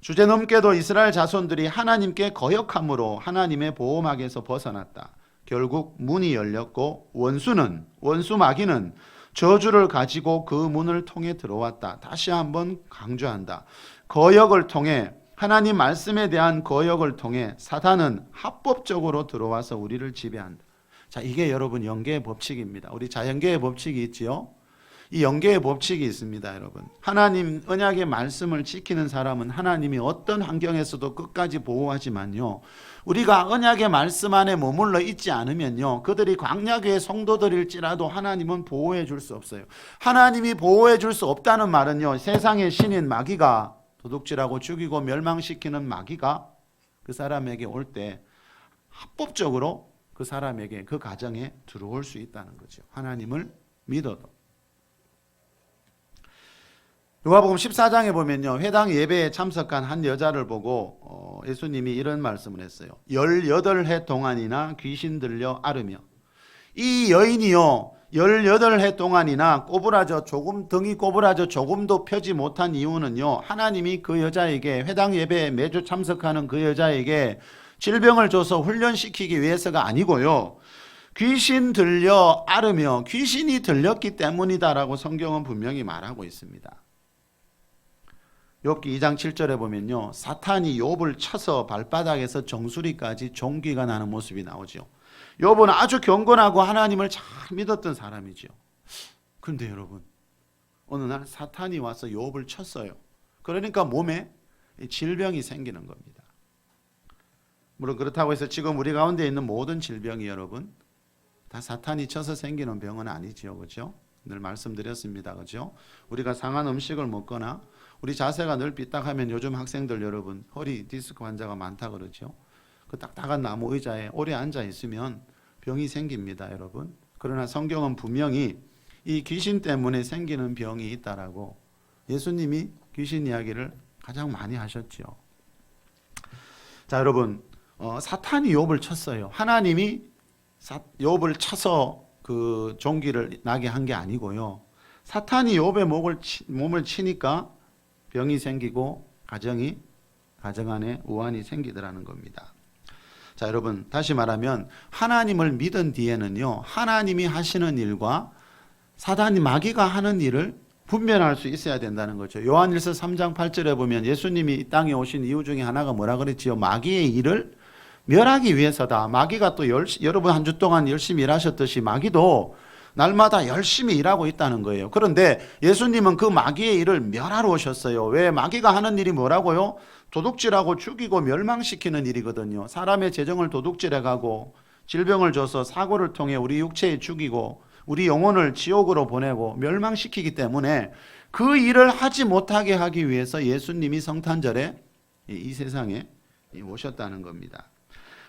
주제넘게도 이스라엘 자손들이 하나님께 거역함으로 하나님의 보호막에서 벗어났다. 결국 문이 열렸고 원수 마귀는 저주를 가지고 그 문을 통해 들어왔다. 다시 한번 강조한다. 거역을 통해 하나님 말씀에 대한 거역을 통해 사탄은 합법적으로 들어와서 우리를 지배한다. 자, 이게 여러분 영계의 법칙입니다. 우리 자연계의 법칙이 있지요. 이 영계의 법칙이 있습니다, 여러분. 하나님 언약의 말씀을 지키는 사람은 하나님이 어떤 환경에서도 끝까지 보호하지만요. 우리가 언약의 말씀 안에 머물러 있지 않으면요. 그들이 광야교의 성도들일지라도 하나님은 보호해 줄 수 없어요. 하나님이 보호해 줄 수 없다는 말은요. 세상의 신인 마귀가 도둑질하고 죽이고 멸망시키는 마귀가 그 사람에게 올 때 합법적으로 그 사람에게 그 가정에 들어올 수 있다는 거죠. 하나님을 믿어도. 누가복음 14장에 보면요. 회당 예배에 참석한 한 여자를 보고 예수님이 이런 말씀을 했어요. 18해 동안이나 귀신 들려 앓으며 이 여인이요 18해 동안이나 등이 꼬부라져 조금도 펴지 못한 이유는요. 하나님이 그 여자에게 회당 예배에 매주 참석하는 그 여자에게 질병을 줘서 훈련시키기 위해서가 아니고요. 귀신 들려 앓으며 귀신이 들렸기 때문이다라고 성경은 분명히 말하고 있습니다. 욥기 2장 7절에 보면요. 사탄이 욥을 쳐서 발바닥에서 정수리까지 종기가 나는 모습이 나오죠. 욥은 아주 경건하고 하나님을 잘 믿었던 사람이죠. 그런데 여러분, 어느 날 사탄이 와서 욥을 쳤어요. 그러니까 몸에 질병이 생기는 겁니다. 물론 그렇다고 해서 지금 우리 가운데 있는 모든 질병이 여러분 다 사탄이 쳐서 생기는 병은 아니지요. 그렇죠? 늘 말씀드렸습니다. 그렇죠? 우리가 상한 음식을 먹거나 우리 자세가 늘 삐딱하면 요즘 학생들 여러분 허리 디스크 환자가 많다 그러죠. 그 딱딱한 나무 의자에 오래 앉아 있으면 병이 생깁니다, 여러분. 그러나 성경은 분명히 이 귀신 때문에 생기는 병이 있다라고 예수님이 귀신 이야기를 가장 많이 하셨죠. 자, 여러분, 사탄이 욥을 쳤어요. 하나님이 욥을 쳐서 그 종기를 나게 한 게 아니고요. 사탄이 욥의 몸을 치니까 병이 생기고 가정 안에 우환이 생기더라는 겁니다. 자, 여러분 다시 말하면 하나님을 믿은 뒤에는요. 하나님이 하시는 일과 사단이 마귀가 하는 일을 분별할 수 있어야 된다는 거죠. 요한일서 3장 8절에 보면 예수님이 이 땅에 오신 이유 중에 하나가 뭐라 그랬지요? 마귀의 일을 멸하기 위해서다. 마귀가 또 여러분 한 주 동안 열심히 일하셨듯이 마귀도 날마다 열심히 일하고 있다는 거예요. 그런데 예수님은 그 마귀의 일을 멸하러 오셨어요. 왜? 마귀가 하는 일이 뭐라고요? 도둑질하고 죽이고 멸망시키는 일이거든요. 사람의 재정을 도둑질해가고 질병을 줘서 사고를 통해 우리 육체에 죽이고 우리 영혼을 지옥으로 보내고 멸망시키기 때문에 그 일을 하지 못하게 하기 위해서 예수님이 성탄절에 이 세상에 오셨다는 겁니다.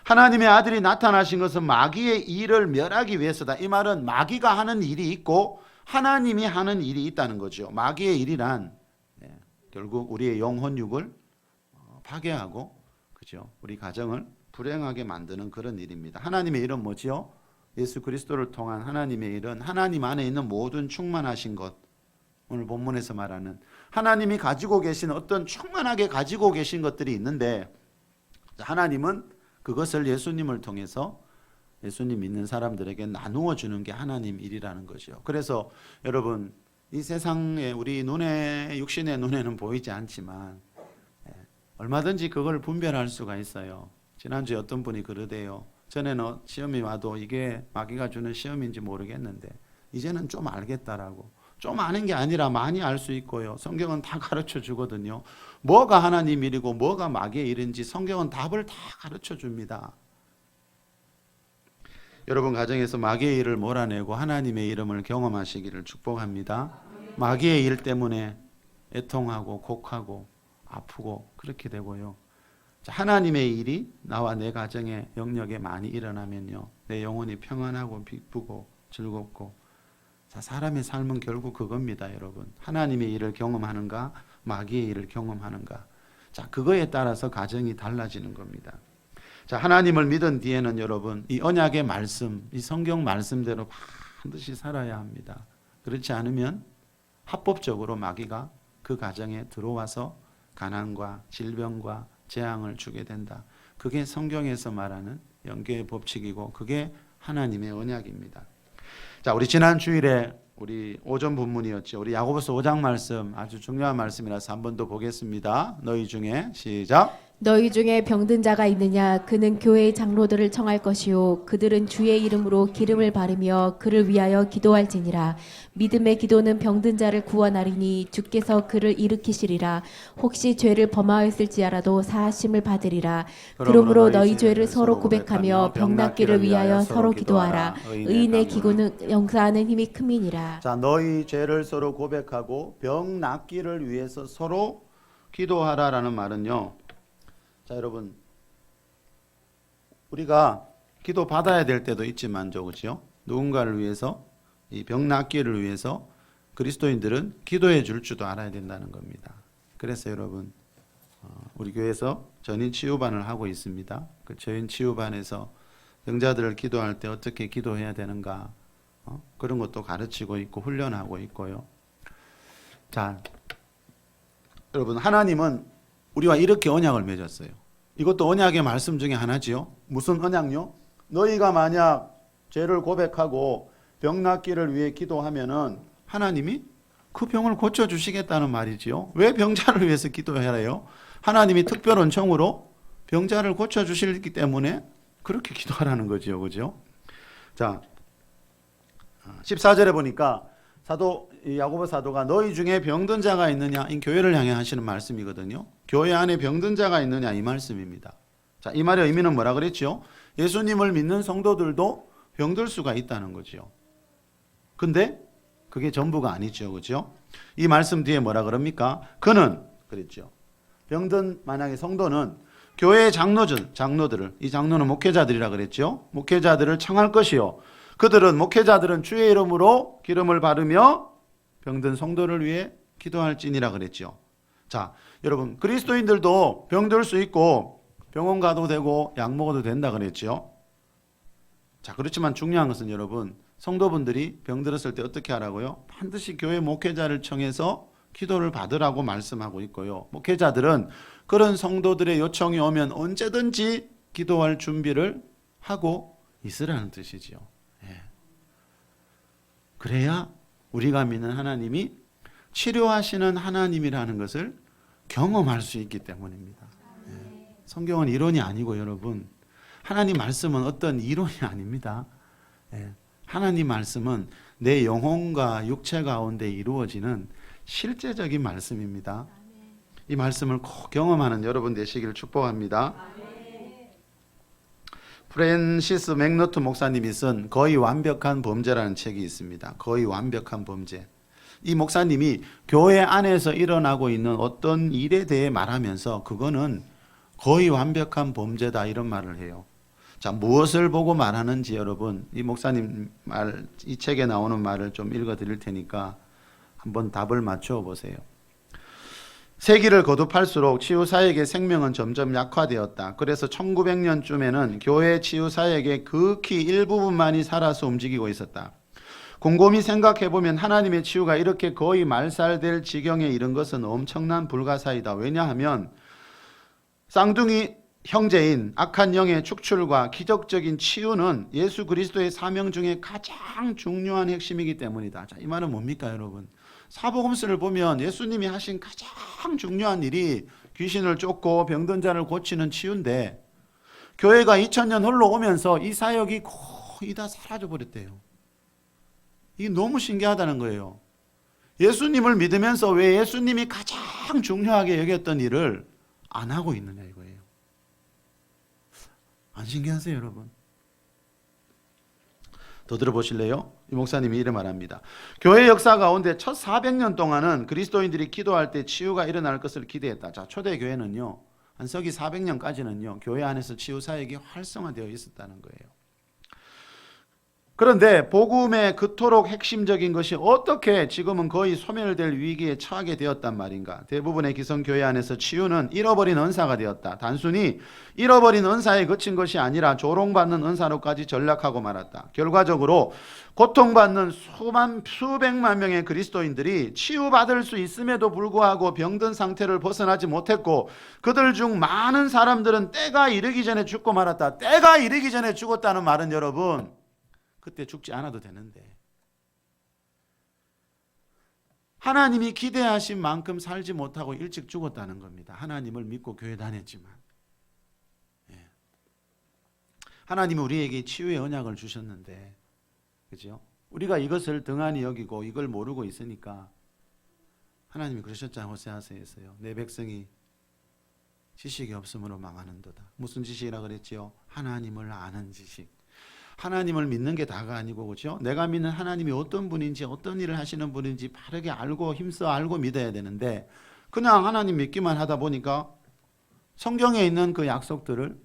하나님의 아들이 나타나신 것은 마귀의 일을 멸하기 위해서다. 이 말은 마귀가 하는 일이 있고 하나님이 하는 일이 있다는 거죠. 마귀의 일이란 결국 우리의 영혼육을 파괴하고 그죠? 우리 가정을 불행하게 만드는 그런 일입니다. 하나님의 일은 뭐지요? 예수 그리스도를 통한 하나님의 일은 하나님 안에 있는 모든 충만하신 것, 오늘 본문에서 말하는 하나님이 가지고 계신 어떤 충만하게 가지고 계신 것들이 있는데 하나님은 그것을 예수님을 통해서 예수님 믿는 사람들에게 나누어 주는 게 하나님 일이라는 거죠. 그래서 여러분 이 세상에 우리 육신의 눈에는 보이지 않지만 얼마든지 그걸 분별할 수가 있어요. 지난주에 어떤 분이 그러대요. 전에는 시험이 와도 이게 마귀가 주는 시험인지 모르겠는데 이제는 좀 알겠다라고. 좀 아는 게 아니라 많이 알 수 있고요. 성경은 다 가르쳐 주거든요. 뭐가 하나님 일이고 뭐가 마귀의 일인지 성경은 답을 다 가르쳐 줍니다. 여러분 가정에서 마귀의 일을 몰아내고 하나님의 이름을 경험하시기를 축복합니다. 마귀의 일 때문에 애통하고 곡하고 아프고 그렇게 되고요. 하나님의 일이 나와 내 가정의 영역에 많이 일어나면요, 내 영혼이 평안하고 기쁘고 즐겁고, 사람의 삶은 결국 그겁니다. 여러분, 하나님의 일을 경험하는가 마귀의 일을 경험하는가, 그거에 따라서 가정이 달라지는 겁니다. 하나님을 믿은 뒤에는 여러분 이 언약의 말씀, 이 성경 말씀대로 반드시 살아야 합니다. 그렇지 않으면 합법적으로 마귀가 그 가정에 들어와서 가난과 질병과 재앙을 주게 된다. 그게 성경에서 말하는 영계의 법칙이고 그게 하나님의 언약입니다. 우리 지난 주일에 우리 오전 본문이었죠. 우리 야고보서 5장 말씀 아주 중요한 말씀이라서 한 번 더 보겠습니다. 너희 중에 시작.
너희 중에 병든 자가 있느냐 그는 교회의 장로들을 청할 것이요 그들은 주의 이름으로 기름을 바르며 그를 위하여 기도할지니라. 믿음의 기도는 병든 자를 구원하리니 주께서 그를 일으키시리라. 혹시 죄를 범하였을지라도 사하심을 받으리라. 그러므로 너희 죄를 서로 고백하며 병 낫기를 위하여 서로 기도하라. 의인의 기도는 용서하는 힘이 큼이니라.
너희 죄를 서로 고백하고 병 낫기를 위해서 서로 기도하라라는 말은요, 여러분, 우리가 기도 받아야 될 때도 있지만죠, 그렇죠? 누군가를 위해서, 이 병 낫기를 위해서 그리스도인들은 기도해 줄 줄도 알아야 된다는 겁니다. 그래서 여러분, 우리 교회에서 전인 치유반을 하고 있습니다. 그 전인 치유반에서 병자들을 기도할 때 어떻게 기도해야 되는가, 그런 것도 가르치고 있고 훈련하고 있고요. 여러분, 하나님은 우리와 이렇게 언약을 맺었어요. 이것도 언약의 말씀 중에 하나지요. 무슨 언약요? 너희가 만약 죄를 고백하고 병 낫기를 위해 기도하면은 하나님이 그 병을 고쳐주시겠다는 말이지요. 왜 병자를 위해서 기도해라요? 하나님이 특별한 청으로 병자를 고쳐주시기 때문에 그렇게 기도하라는 거지요. 그죠? 14절에 보니까 야고보 사도가 너희 중에 병든 자가 있느냐, 이 교회를 향해 하시는 말씀이거든요. 교회 안에 병든 자가 있느냐 이 말씀입니다. 이 말의 의미는 뭐라 그랬죠? 예수님을 믿는 성도들도 병들 수가 있다는 거죠. 근데 그게 전부가 아니죠. 그죠? 이 말씀 뒤에 뭐라 그럽니까? 그는 그랬죠. 병든 만약에 성도는 교회의 장로들을, 이 장로는 목회자들이라 그랬죠. 목회자들을 청할 것이요. 목회자들은 주의 이름으로 기름을 바르며 병든 성도를 위해 기도할지니라 그랬죠. 여러분, 그리스도인들도 병들 수 있고 병원 가도 되고 약 먹어도 된다 그랬죠. 그렇지만 중요한 것은 여러분, 성도분들이 병들었을 때 어떻게 하라고요? 반드시 교회 목회자를 청해서 기도를 받으라고 말씀하고 있고요. 목회자들은 그런 성도들의 요청이 오면 언제든지 기도할 준비를 하고 있으라는 뜻이지요. 그래야 우리가 믿는 하나님이 치료하시는 하나님이라는 것을 경험할 수 있기 때문입니다. 성경은 이론이 아니고 여러분, 하나님 말씀은 어떤 이론이 아닙니다. 하나님 말씀은 내 영혼과 육체 가운데 이루어지는 실제적인 말씀입니다. 이 말씀을 꼭 경험하는 여러분 되시기를 축복합니다. 프랜시스 맥너트 목사님이 쓴 거의 완벽한 범죄라는 책이 있습니다. 거의 완벽한 범죄. 이 목사님이 교회 안에서 일어나고 있는 어떤 일에 대해 말하면서 그거는 거의 완벽한 범죄다 이런 말을 해요. 무엇을 보고 말하는지 여러분, 이 목사님 이 책에 나오는 말을 좀 읽어 드릴 테니까 한번 답을 맞춰 보세요. 세기를 거듭할수록 치유사역의 생명은 점점 약화되었다. 그래서 1900년쯤에는 교회 치유사역의 극히 일부분만이 살아서 움직이고 있었다. 곰곰이 생각해보면 하나님의 치유가 이렇게 거의 말살될 지경에 이른 것은 엄청난 불가사이다. 왜냐하면 쌍둥이 형제인 악한 영의 축출과 기적적인 치유는 예수 그리스도의 사명 중에 가장 중요한 핵심이기 때문이다. 이 말은 뭡니까 여러분? 사복음서를 보면 예수님이 하신 가장 중요한 일이 귀신을 쫓고 병든 자를 고치는 치유인데 교회가 2000년 흘러오면서 이 사역이 거의 다 사라져 버렸대요. 이게 너무 신기하다는 거예요. 예수님을 믿으면서 왜 예수님이 가장 중요하게 여겼던 일을 안 하고 있느냐 이거예요. 안 신기하세요, 여러분? 더 들어보실래요? 이 목사님이 이래 말합니다. 교회 역사 가운데 첫 400년 동안은 그리스도인들이 기도할 때 치유가 일어날 것을 기대했다. 자, 초대교회는요, 안석기 400년까지는요, 교회 안에서 치유 사역이 활성화되어 있었다는 거예요. 그런데 복음의 그토록 핵심적인 것이 어떻게 지금은 거의 소멸될 위기에 처하게 되었단 말인가? 대부분의 기성교회 안에서 치유는 잃어버린 은사가 되었다. 단순히 잃어버린 은사에 그친 것이 아니라 조롱받는 은사로까지 전락하고 말았다. 결과적으로 고통받는 수백만 명의 그리스도인들이 치유받을 수 있음에도 불구하고 병든 상태를 벗어나지 못했고 그들 중 많은 사람들은 때가 이르기 전에 죽고 말았다. 때가 이르기 전에 죽었다는 말은 여러분, 그때 죽지 않아도 되는데 하나님이 기대하신 만큼 살지 못하고 일찍 죽었다는 겁니다. 하나님을 믿고 교회 다녔지만. 하나님이 우리에게 치유의 언약을 주셨는데, 그죠? 우리가 이것을 등한히 여기고 이걸 모르고 있으니까 하나님이 그러셨잖아요. 호세아서에서요. 내 백성이 지식이 없으므로 망하는도다. 무슨 지식이라 그랬지요? 하나님을 아는 지식. 하나님을 믿는 게 다가 아니고, 그렇죠? 내가 믿는 하나님이 어떤 분인지 어떤 일을 하시는 분인지 바르게 알고 힘써 알고 믿어야 되는데 그냥 하나님 믿기만 하다 보니까 성경에 있는 그 약속들을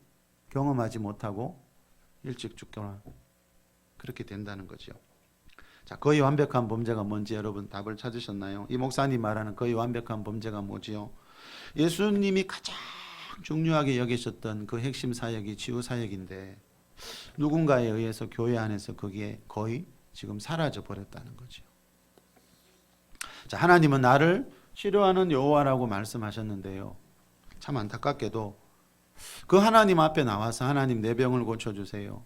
경험하지 못하고 일찍 죽거나 그렇게 된다는 거죠. 자, 거의 완벽한 범죄가 뭔지 여러분 답을 찾으셨나요? 이 목사님 말하는 거의 완벽한 범죄가 뭐지요? 예수님이 가장 중요하게 여기셨던 그 핵심 사역이 치유 사역인데 누군가에 의해서 교회 안에서 거기에 거의 지금 사라져 버렸다는 거죠. 자, 하나님은 나를 치료하는 여호와라고 말씀하셨는데요. 참 안타깝게도 그 하나님 앞에 나와서 하나님 내 병을 고쳐주세요.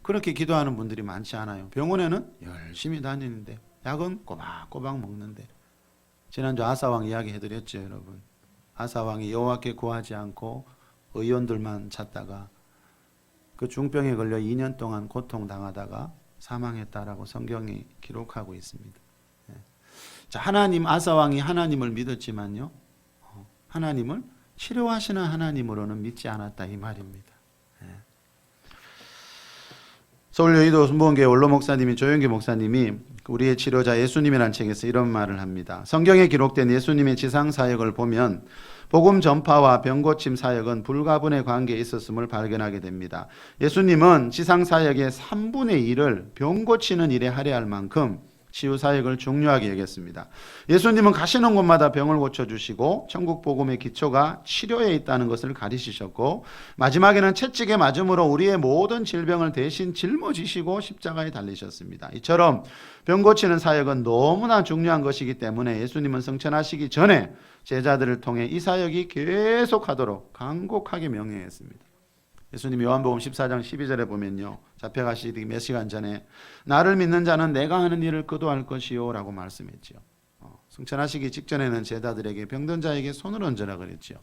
그렇게 기도하는 분들이 많지 않아요. 병원에는 열심히 다니는데 약은 꼬박꼬박 먹는데 지난주 아사왕 이야기 해드렸죠, 여러분. 아사왕이 여호와께 구하지 않고 의원들만 찾다가 그 중병에 걸려 2년 동안 고통당하다가 사망했다라고 성경이 기록하고 있습니다. 자, 아사왕이 하나님을 믿었지만요, 하나님을 치료하시는 하나님으로는 믿지 않았다 이 말입니다. 서울 여의도 순복음교회 원로 목사님이 조영기 목사님이 우리의 치료자 예수님이라는 책에서 이런 말을 합니다. 성경에 기록된 예수님의 지상 사역을 보면 복음 전파와 병 고침 사역은 불가분의 관계에 있었음을 발견하게 됩니다. 예수님은 지상 사역의 3분의 1을 병 고치는 일에 할애할 만큼 치유 사역을 중요하게 여겼습니다. 예수님은 가시는 곳마다 병을 고쳐주시고 천국 복음의 기초가 치료에 있다는 것을 가르치셨고 마지막에는 채찍에 맞음으로 우리의 모든 질병을 대신 짊어지시고 십자가에 달리셨습니다. 이처럼 병 고치는 사역은 너무나 중요한 것이기 때문에 예수님은 승천하시기 전에 제자들을 통해 이 사역이 계속하도록 간곡하게 명령했습니다. 예수님 요한복음 14장 12절에 보면요, 잡혀가시기 몇 시간 전에 나를 믿는 자는 내가 하는 일을 그도 할 것이요 라고 말씀했죠. 승천하시기 직전에는 제자들에게 병든 자에게 손을 얹으라 그랬죠.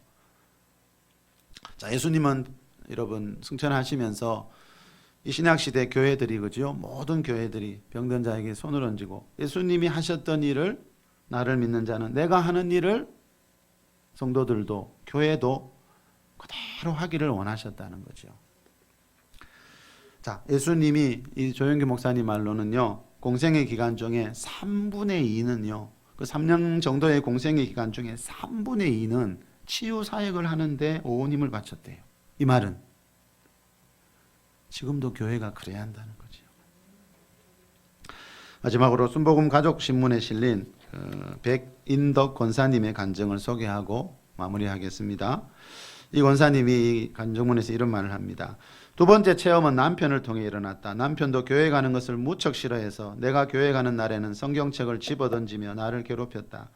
자, 예수님은 여러분 승천하시면서 이 신약시대 교회들이, 그죠? 모든 교회들이 병든 자에게 손을 얹고 예수님이 하셨던 일을, 나를 믿는 자는 내가 하는 일을 성도들도 교회도 그대로 하기를 원하셨다는 거죠. 자, 예수님이 이 조영기 목사님 말로는요, 공생의 기간 중에 3분의 2는요, 그 3년 정도의 공생의 기간 중에 3분의 2는 치유 사역을 하는데 온 힘을 바쳤대요. 이 말은 지금도 교회가 그래야 한다는 거죠. 마지막으로 순복음 가족신문에 실린 백인덕 권사님의 간증을 소개하고 마무리하겠습니다. 이 권사님이 간증문에서 이런 말을 합니다. 두 번째 체험은 남편을 통해 일어났다. 남편도 교회 가는 것을 무척 싫어해서 내가 교회 가는 날에는 성경책을 집어던지며 나를 괴롭혔다.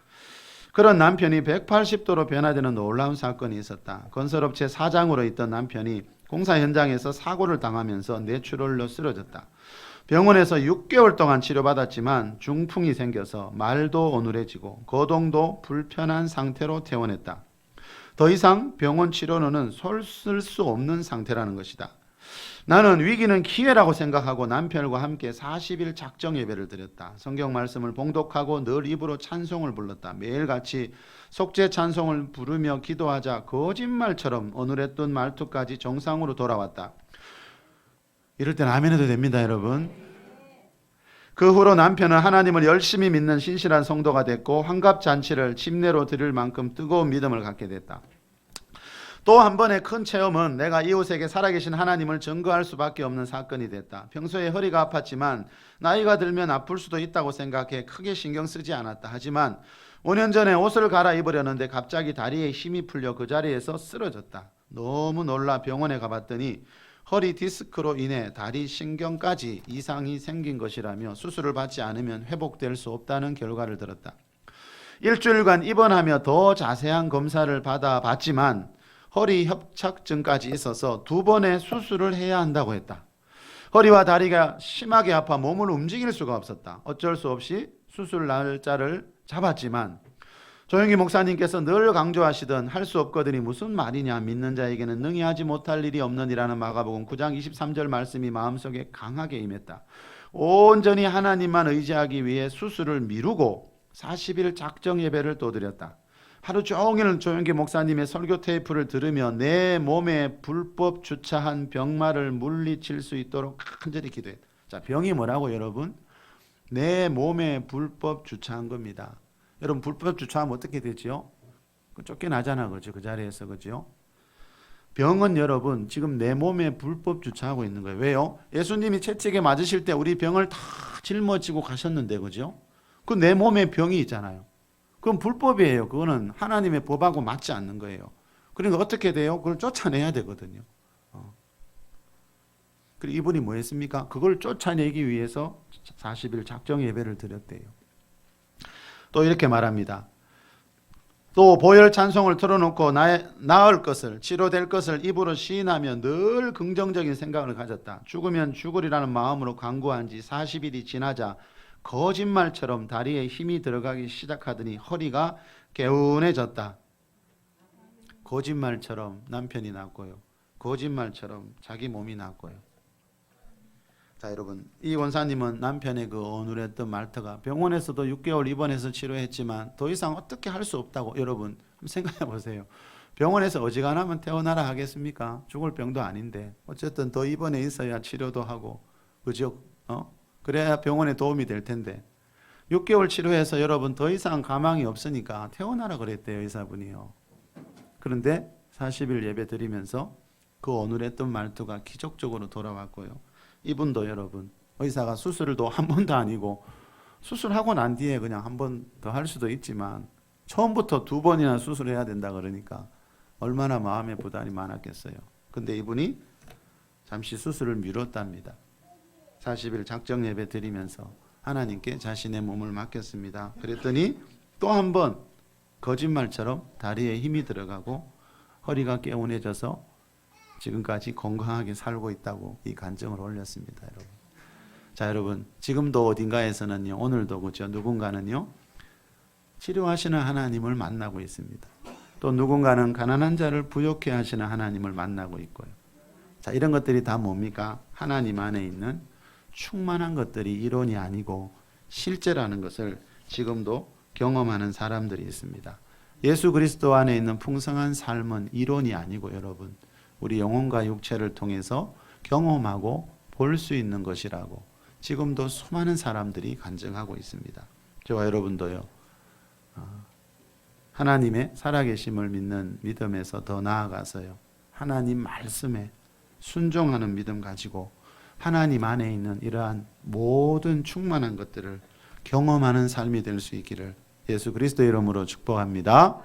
그런 남편이 180도로 변화되는 놀라운 사건이 있었다. 건설업체 사장으로 있던 남편이 공사 현장에서 사고를 당하면서 뇌출혈로 쓰러졌다. 병원에서 6개월 동안 치료받았지만 중풍이 생겨서 말도 어눌해지고 거동도 불편한 상태로 퇴원했다. 더 이상 병원 치료는 쓸 수 없는 상태라는 것이다. 나는 위기는 기회라고 생각하고 남편과 함께 40일 작정 예배를 드렸다. 성경 말씀을 봉독하고 늘 입으로 찬송을 불렀다. 매일같이 속죄 찬송을 부르며 기도하자 거짓말처럼 어눌했던 말투까지 정상으로 돌아왔다. 이럴 땐 아멘 해도 됩니다, 여러분. 그 후로 남편은 하나님을 열심히 믿는 신실한 성도가 됐고 환갑잔치를 침례로 드릴 만큼 뜨거운 믿음을 갖게 됐다. 또 한 번의 큰 체험은 내가 이웃에게 살아계신 하나님을 증거할 수밖에 없는 사건이 됐다. 평소에 허리가 아팠지만 나이가 들면 아플 수도 있다고 생각해 크게 신경 쓰지 않았다. 하지만 5년 전에 옷을 갈아입으려는데 갑자기 다리에 힘이 풀려 그 자리에서 쓰러졌다. 너무 놀라 병원에 가봤더니 허리 디스크로 인해 다리 신경까지 이상이 생긴 것이라며 수술을 받지 않으면 회복될 수 없다는 결과를 들었다. 일주일간 입원하며 더 자세한 검사를 받아봤지만 허리 협착증까지 있어서 2번의 수술을 해야 한다고 했다. 허리와 다리가 심하게 아파 몸을 움직일 수가 없었다. 어쩔 수 없이 수술 날짜를 잡았지만 조영기 목사님께서 늘 강조하시던 할 수 없거든이 무슨 말이냐, 믿는 자에게는 능히 하지 못할 일이 없느니라는 마가복음 9장 23절 말씀이 마음속에 강하게 임했다. 온전히 하나님만 의지하기 위해 수술을 미루고 40일 작정 예배를 또 드렸다. 하루 종일 조영기 목사님의 설교 테이프를 들으며 내 몸에 불법 주차한 병마를 물리칠 수 있도록 간절히 기도했다. 자, 병이 뭐라고 여러분? 내 몸에 불법 주차한 겁니다. 여러분 불법 주차하면 어떻게 되죠? 쫓겨나잖아, 그죠? 그 자리에서, 그죠? 병은 여러분 지금 내 몸에 불법 주차하고 있는 거예요. 왜요? 예수님이 채찍에 맞으실 때 우리 병을 다 짊어지고 가셨는데, 그죠? 그 내 몸에 병이 있잖아요. 그건 불법이에요. 그거는 하나님의 법하고 맞지 않는 거예요. 그러니까 어떻게 돼요? 그걸 쫓아내야 되거든요. 그리고 이분이 뭐 했습니까? 그걸 쫓아내기 위해서 40일 작정 예배를 드렸대요. 또 이렇게 말합니다. 또 보혈 찬송을 틀어놓고 나을 것을, 치료될 것을 입으로 시인하며 늘 긍정적인 생각을 가졌다. 죽으면 죽으리라는 마음으로 간구한 지 40일이 지나자 거짓말처럼 다리에 힘이 들어가기 시작하더니 허리가 개운해졌다. 거짓말처럼 남편이 낫고요. 거짓말처럼 자기 몸이 낫고요. 자, 여러분, 이 원사님은 남편의 그 어눌했던 말투가 병원에서도 6개월 입원해서 치료했지만 더 이상 어떻게 할 수 없다고, 여러분 생각해 보세요. 병원에서 어지간하면 퇴원하라 하겠습니까? 죽을 병도 아닌데 어쨌든 더 입원해 있어야 치료도 하고, 그죠? 그래야 병원에 도움이 될 텐데 6개월 치료해서 여러분 더 이상 가망이 없으니까 퇴원하라 그랬대요, 의사분이요. 그런데 40일 예배 드리면서 그 어눌했던 말투가 기적적으로 돌아왔고요. 이분도 여러분 의사가 수술도 한 번도 아니고 수술하고 난 뒤에 그냥 한 번 더 할 수도 있지만 처음부터 2번이나 수술해야 된다 그러니까 얼마나 마음의 부담이 많았겠어요. 근데 이분이 잠시 수술을 미뤘답니다. 40일 작정 예배 드리면서 하나님께 자신의 몸을 맡겼습니다. 그랬더니 또 한 번 거짓말처럼 다리에 힘이 들어가고 허리가 개운해져서 지금까지 건강하게 살고 있다고 이 간증을 올렸습니다, 여러분. 자, 여러분, 지금도 어딘가에서는요, 오늘도 그죠, 누군가는요 치료하시는 하나님을 만나고 있습니다. 또 누군가는 가난한 자를 부욕해 하시는 하나님을 만나고 있고요. 자, 이런 것들이 다 뭡니까? 하나님 안에 있는 충만한 것들이 이론이 아니고 실제라는 것을 지금도 경험하는 사람들이 있습니다. 예수 그리스도 안에 있는 풍성한 삶은 이론이 아니고 여러분, 우리 영혼과 육체를 통해서 경험하고 볼 수 있는 것이라고 지금도 수많은 사람들이 간증하고 있습니다. 저와 여러분도요, 하나님의 살아계심을 믿는 믿음에서 더 나아가서요, 하나님 말씀에 순종하는 믿음 가지고 하나님 안에 있는 이러한 모든 충만한 것들을 경험하는 삶이 될 수 있기를 예수 그리스도의 이름으로 축복합니다.